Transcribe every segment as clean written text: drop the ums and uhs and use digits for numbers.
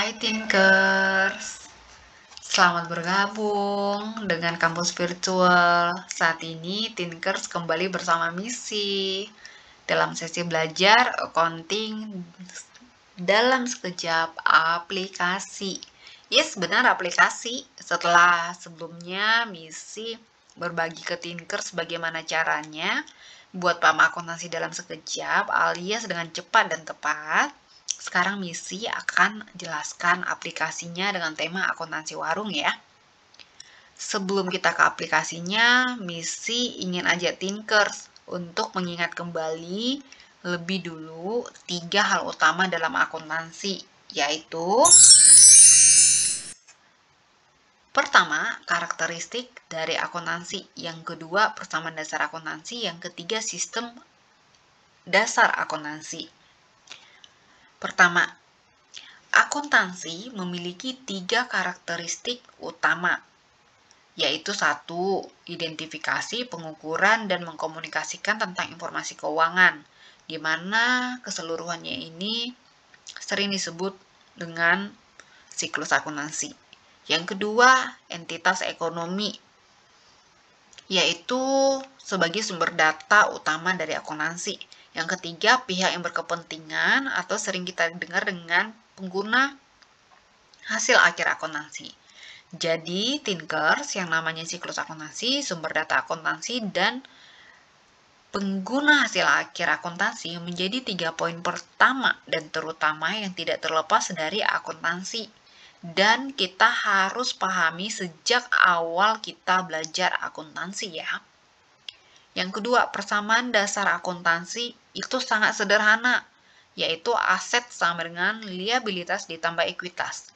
Hai Tinkers, selamat bergabung dengan kampus virtual. Saat ini Tinkers kembali bersama Misi dalam sesi belajar accounting dalam sekejap aplikasi. Yes, benar aplikasi. Setelah sebelumnya Misi berbagi ke Tinkers bagaimana caranya buat paham akuntansi dalam sekejap alias dengan cepat dan tepat. Sekarang Misi akan jelaskan aplikasinya dengan tema akuntansi warung ya. Sebelum kita ke aplikasinya, Misi ingin ajak Tinkers untuk mengingat kembali lebih dulu 3 hal utama dalam akuntansi, yaitu pertama, karakteristik dari akuntansi. Yang kedua, persamaan dasar akuntansi. Yang ketiga, sistem dasar akuntansi. Pertama, akuntansi memiliki 3 karakteristik utama, yaitu 1. Identifikasi, pengukuran, dan mengkomunikasikan tentang informasi keuangan, di mana keseluruhannya ini sering disebut dengan siklus akuntansi. Yang kedua, entitas ekonomi, yaitu sebagai sumber data utama dari akuntansi. Yang ketiga, pihak yang berkepentingan atau sering kita dengar dengan pengguna hasil akhir akuntansi. Jadi, Tinkers, yang namanya siklus akuntansi, sumber data akuntansi, dan pengguna hasil akhir akuntansi menjadi 3 poin pertama dan terutama yang tidak terlepas dari akuntansi. Dan kita harus pahami sejak awal kita belajar akuntansi ya. Yang kedua, persamaan dasar akuntansi itu sangat sederhana, yaitu aset sama dengan liabilitas ditambah ekuitas.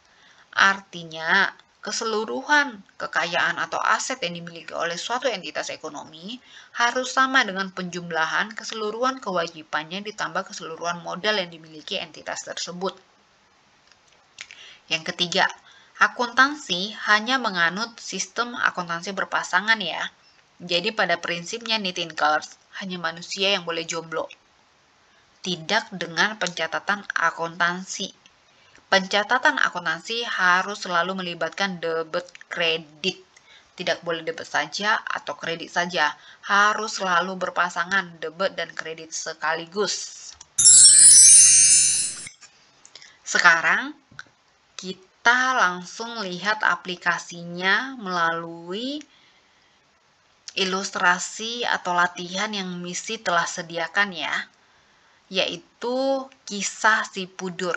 Artinya, keseluruhan kekayaan atau aset yang dimiliki oleh suatu entitas ekonomi harus sama dengan penjumlahan keseluruhan kewajibannya ditambah keseluruhan modal yang dimiliki entitas tersebut. Yang ketiga, akuntansi hanya menganut sistem akuntansi berpasangan ya. Jadi pada prinsipnya nih Tinkers, hanya manusia yang boleh jomblo. Tidak dengan pencatatan akuntansi. Pencatatan akuntansi harus selalu melibatkan debit kredit. Tidak boleh debit saja atau kredit saja. Harus selalu berpasangan debit dan kredit sekaligus. Sekarang kita langsung lihat aplikasinya melalui ilustrasi atau latihan yang Misi telah sediakan ya, yaitu kisah si Pudur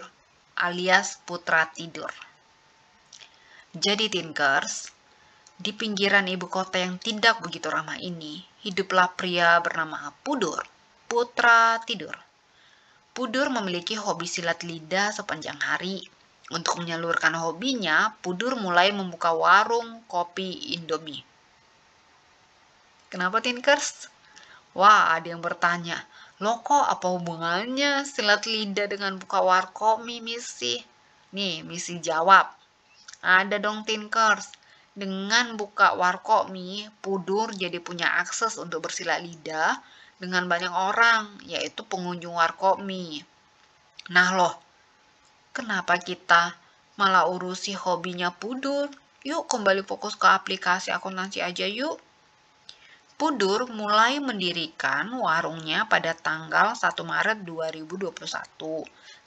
alias Putra Tidur. Jadi Tinkers, di pinggiran ibu kota yang tidak begitu ramah ini, hiduplah pria bernama Pudur, Putra Tidur. Pudur memiliki hobi silat lidah sepanjang hari. Untuk menyalurkan hobinya, Pudur mulai membuka warung kopi Indomie. Kenapa Tinkers? Wah, ada yang bertanya, loh kok apa hubungannya silat lidah dengan buka warkop Misi? Nih, Misi jawab. Ada dong Tinkers. Dengan buka warkop mie, Pudur jadi punya akses untuk bersilat lidah dengan banyak orang, yaitu pengunjung warkop mie. Nah loh, kenapa kita malah urusi hobinya Pudur? Yuk kembali fokus ke aplikasi akuntansi aja yuk. Pudur mulai mendirikan warungnya pada tanggal 1 Maret 2021.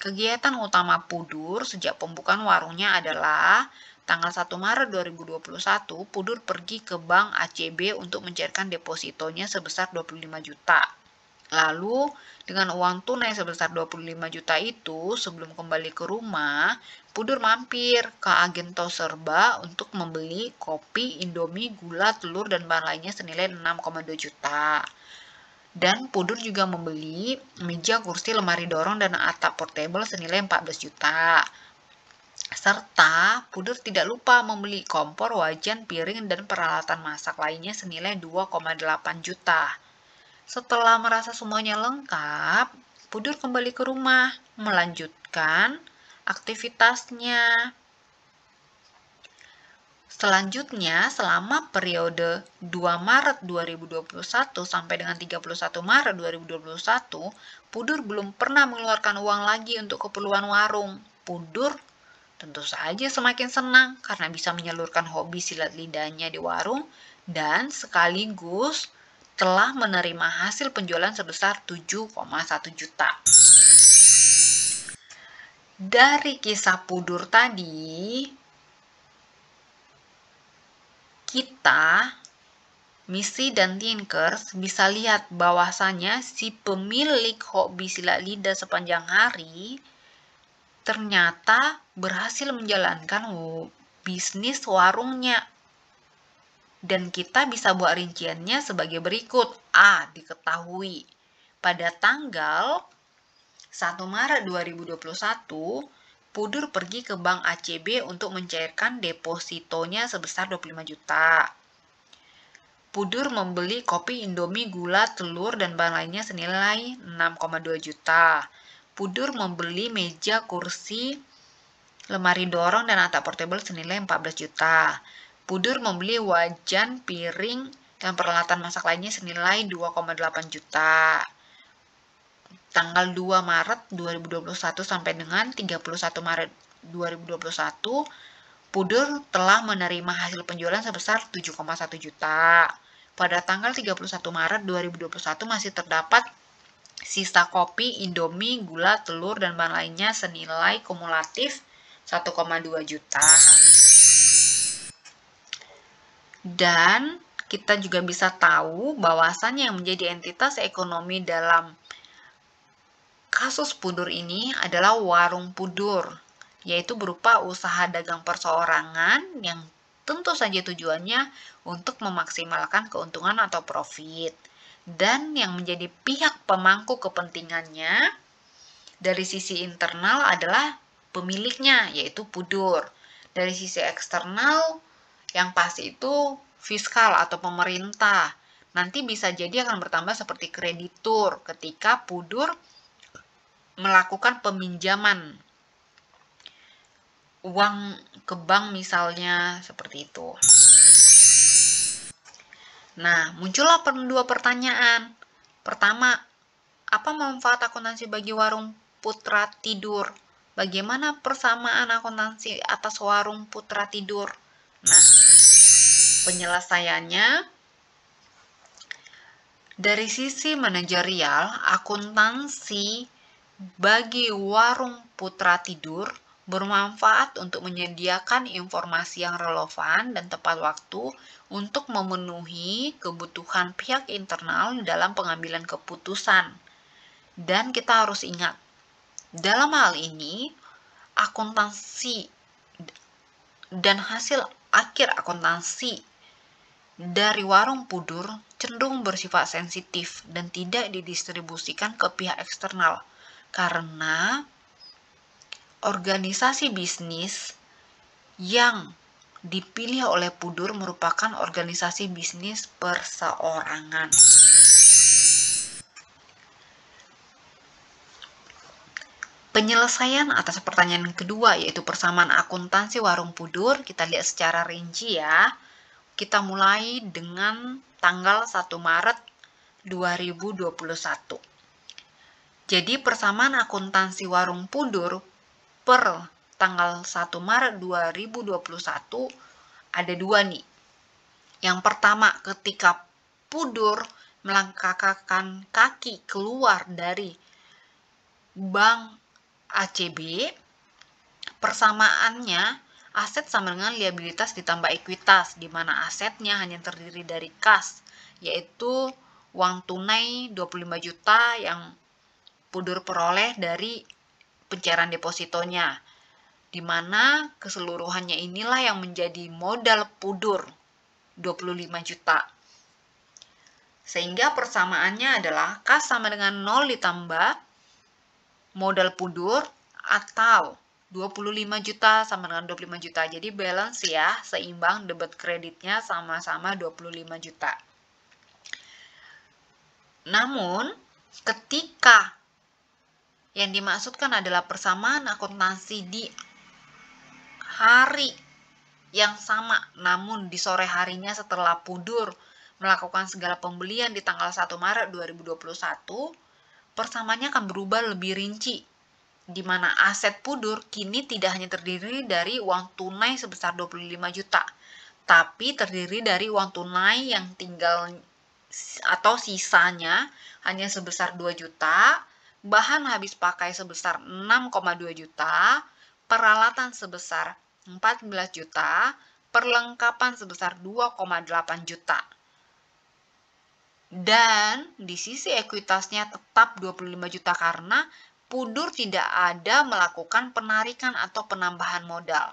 Kegiatan utama Pudur sejak pembukaan warungnya adalah tanggal 1 Maret 2021, Pudur pergi ke Bank ACB untuk mencairkan depositonya sebesar 25 juta. Lalu, dengan uang tunai sebesar 25 juta itu, sebelum kembali ke rumah, Pudur mampir ke agen Toserba untuk membeli kopi, Indomie, gula, telur, dan bahan lainnya senilai 6,2 juta. Dan Pudur juga membeli meja, kursi, lemari dorong, dan atap portable senilai 14 juta. Serta Pudur tidak lupa membeli kompor, wajan, piring, dan peralatan masak lainnya senilai 2,8 juta. Setelah merasa semuanya lengkap, Pudur kembali ke rumah, melanjutkan aktivitasnya. Selanjutnya, selama periode 2 Maret 2021 sampai dengan 31 Maret 2021, Pudur belum pernah mengeluarkan uang lagi untuk keperluan warung. Pudur Tentu saja semakin senang karena bisa menyalurkan hobi silat lidahnya di warung dan sekaligus telah menerima hasil penjualan sebesar 7,1 juta. Dari kisah Pudur tadi, kita, Missy dan Tinkers bisa lihat bahwasannya si pemilik hobi silat lidah sepanjang hari ternyata berhasil menjalankan bisnis warungnya. Dan kita bisa buat rinciannya sebagai berikut. A. Diketahui pada tanggal 1 Maret 2021, Pudur pergi ke Bank ACB untuk mencairkan depositonya sebesar 25 juta. Pudur membeli kopi Indomie, gula, telur, dan bahan lainnya senilai 6,2 juta. Pudur membeli meja, kursi, lemari dorong, dan atap portable senilai 14 juta. Pudur membeli wajan, piring, dan peralatan masak lainnya senilai 2,8 juta. Tanggal 2 Maret 2021 sampai dengan 31 Maret 2021, Pudur telah menerima hasil penjualan sebesar 7,1 juta. Pada tanggal 31 Maret 2021 masih terdapat sisa kopi, Indomie, gula, telur, dan bahan lainnya senilai kumulatif 1,2 juta. Dan kita juga bisa tahu bahwasannya yang menjadi entitas ekonomi dalam kasus Pudur ini adalah warung Pudur, yaitu berupa usaha dagang perseorangan yang tentu saja tujuannya untuk memaksimalkan keuntungan atau profit. Dan yang menjadi pihak pemangku kepentingannya dari sisi internal adalah pemiliknya, yaitu Pudur. Dari sisi eksternal, yang pasti itu fiskal atau pemerintah. Nanti bisa jadi akan bertambah seperti kreditur ketika Pudur melakukan peminjaman uang ke bank misalnya, seperti itu. Nah, muncullah dua pertanyaan. Pertama, apa manfaat akuntansi bagi warung Putra Tidur? Bagaimana persamaan akuntansi atas warung Putra Tidur? Nah, penyelesaiannya dari sisi manajerial, akuntansi bagi warung Putra Tidur bermanfaat untuk menyediakan informasi yang relevan dan tepat waktu untuk memenuhi kebutuhan pihak internal dalam pengambilan keputusan. Dan kita harus ingat, dalam hal ini, akuntansi dan hasil akhir akuntansi dari warung Pudur cenderung bersifat sensitif dan tidak didistribusikan ke pihak eksternal karena organisasi bisnis yang dipilih oleh Pudur merupakan organisasi bisnis perseorangan. Penyelesaian atas pertanyaan kedua, yaitu persamaan akuntansi warung Pudur, kita lihat secara rinci ya. Kita mulai dengan tanggal 1 Maret 2021. Jadi persamaan akuntansi warung Pudur per tanggal 1 Maret 2021 ada dua nih. Yang pertama, ketika Pudur melangkahkan kaki keluar dari Bank ACB, persamaannya aset sama dengan liabilitas ditambah ekuitas, di mana asetnya hanya terdiri dari kas, yaitu uang tunai 25 juta yang Pudur peroleh dari pencairan depositonya, di mana keseluruhannya inilah yang menjadi modal Pudur 25 juta. Sehingga persamaannya adalah kas sama dengan 0 ditambah modal Pudur atau 25 juta sama dengan 25 juta. Jadi balance ya, seimbang, debit kreditnya sama-sama 25 juta. Namun, ketika yang dimaksudkan adalah persamaan akuntansi di hari yang sama, namun di sore harinya setelah Pudur melakukan segala pembelian di tanggal 1 Maret 2021, persamaannya akan berubah lebih rinci. di mana aset Pudur kini tidak hanya terdiri dari uang tunai sebesar 25 juta, tapi terdiri dari uang tunai yang tinggal atau sisanya hanya sebesar 2 juta, bahan habis pakai sebesar 6,2 juta, peralatan sebesar 14 juta, perlengkapan sebesar 2,8 juta. Dan di sisi ekuitasnya tetap 25 juta karena Pudur tidak ada melakukan penarikan atau penambahan modal.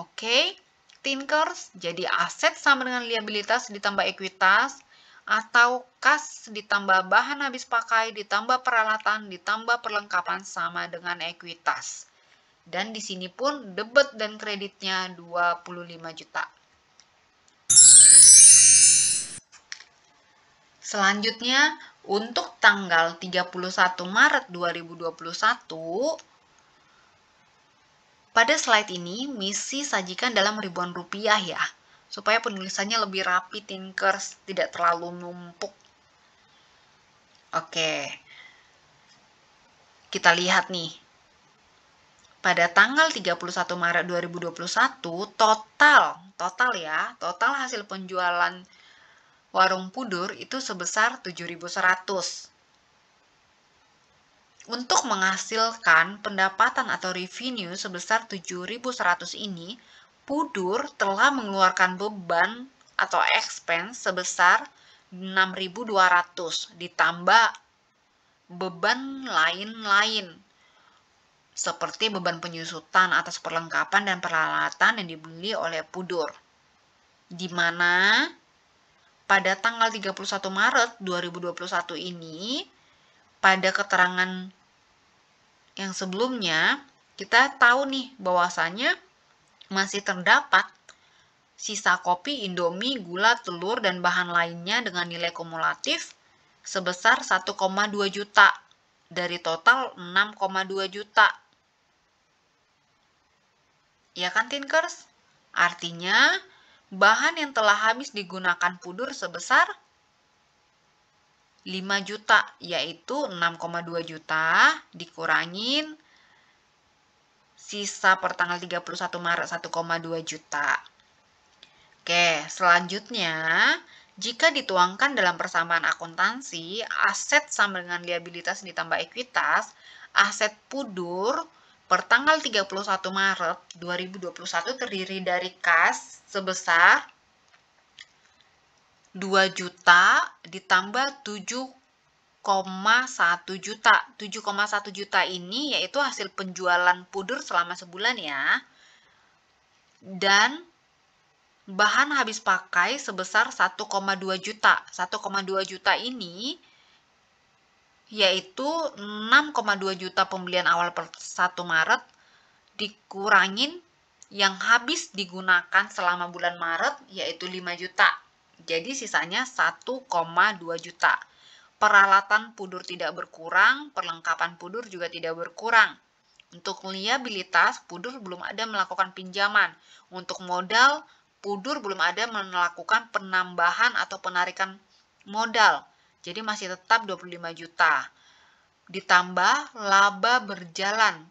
Oke, Tinkers, jadi aset sama dengan liabilitas ditambah ekuitas, atau kas ditambah bahan habis pakai, ditambah peralatan, ditambah perlengkapan sama dengan ekuitas. Dan di sini pun debit dan kreditnya 25 juta. Selanjutnya, untuk tanggal 31 Maret 2021, pada slide ini misi sajikan dalam ribuan rupiah ya, supaya penulisannya lebih rapi, Tinkers, tidak terlalu numpuk. Oke, kita lihat nih. Pada tanggal 31 Maret 2021, total hasil penjualan warung Pudur itu sebesar 7.100. Untuk menghasilkan pendapatan atau revenue sebesar 7.100 ini, Pudur telah mengeluarkan beban atau expense sebesar 6.200 ditambah beban lain-lain seperti beban penyusutan atas perlengkapan dan peralatan yang dibeli oleh Pudur. Di mana pada tanggal 31 Maret 2021 ini, pada keterangan yang sebelumnya, kita tahu nih bahwasanya masih terdapat sisa kopi, indomie, gula, telur, dan bahan lainnya dengan nilai kumulatif sebesar 1,2 juta dari total 6,2 juta. Ya kan, Tinkers? Artinya, bahan yang telah habis digunakan Pudur sebesar 5 juta, yaitu 6,2 juta dikurangin sisa per tanggal 31 Maret 1,2 juta. Oke, selanjutnya, jika dituangkan dalam persamaan akuntansi, aset sama dengan liabilitas ditambah ekuitas, aset Pudur per tanggal 31 Maret 2021 terdiri dari kas sebesar 2 juta ditambah 7,1 juta. 7,1 juta ini yaitu hasil penjualan Pudur selama sebulan ya. Dan bahan habis pakai sebesar 1,2 juta. 1,2 juta ini yaitu 6,2 juta pembelian awal per 1 Maret dikurangin yang habis digunakan selama bulan Maret yaitu 5 juta. Jadi sisanya 1,2 juta. Peralatan Pudur tidak berkurang, perlengkapan Pudur juga tidak berkurang. Untuk liabilitas, Pudur belum ada melakukan pinjaman. Untuk modal, Pudur belum ada melakukan penambahan atau penarikan modal. Jadi masih tetap 25 juta. Ditambah laba berjalan.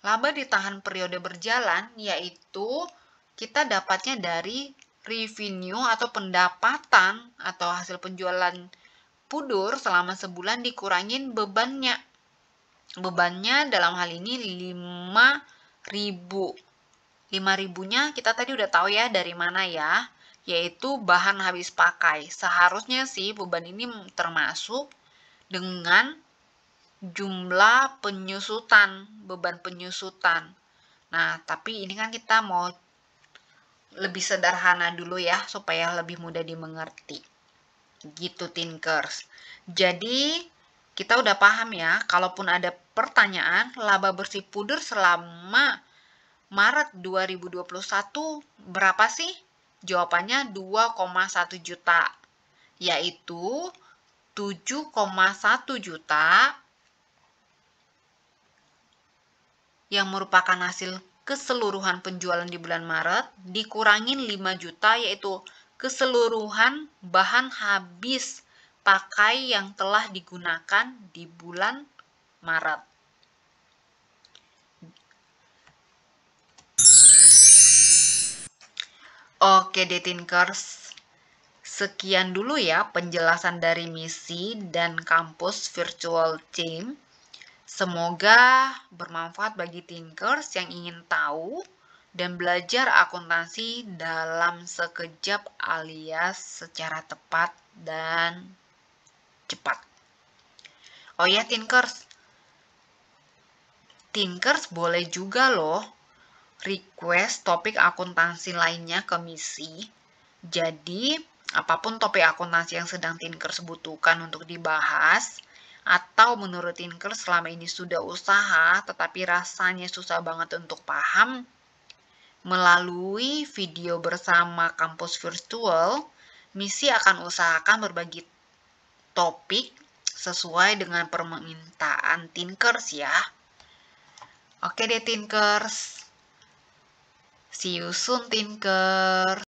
Laba ditahan periode berjalan yaitu kita dapatnya dari revenue atau pendapatan atau hasil penjualan Pudur selama sebulan dikurangin bebannya. Bebannya dalam hal ini 5.000. 5.000-nya kita tadi udah tahu ya dari mana ya, yaitu bahan habis pakai. Seharusnya sih beban ini termasuk dengan jumlah penyusutan, beban penyusutan. Nah, tapi ini kan kita mau lebih sederhana dulu ya, supaya lebih mudah dimengerti. Gitu, Tinkers. Jadi, kita udah paham ya, kalaupun ada pertanyaan, laba bersih Pudur selama Maret 2021 berapa sih? Jawabannya 2,1 juta, yaitu 7,1 juta yang merupakan hasil keseluruhan penjualan di bulan Maret dikurangin 5 juta yaitu keseluruhan bahan habis pakai yang telah digunakan di bulan Maret. Oke deh Tinkers, sekian dulu ya penjelasan dari misi dan kampus virtual team. Semoga bermanfaat bagi Tinkers yang ingin tahu dan belajar akuntansi dalam sekejap alias secara tepat dan cepat. Oh ya Tinkers boleh juga loh request topik akuntansi lainnya ke misi. Jadi, apapun topik akuntansi yang sedang Tinkers butuhkan untuk dibahas, atau menurut Tinkers selama ini sudah usaha, tetapi rasanya susah banget untuk paham, melalui video bersama kampus virtual, misi akan usahakan berbagi topik sesuai dengan permintaan Tinkers ya. Oke deh Tinkers. See you soon Tinkers.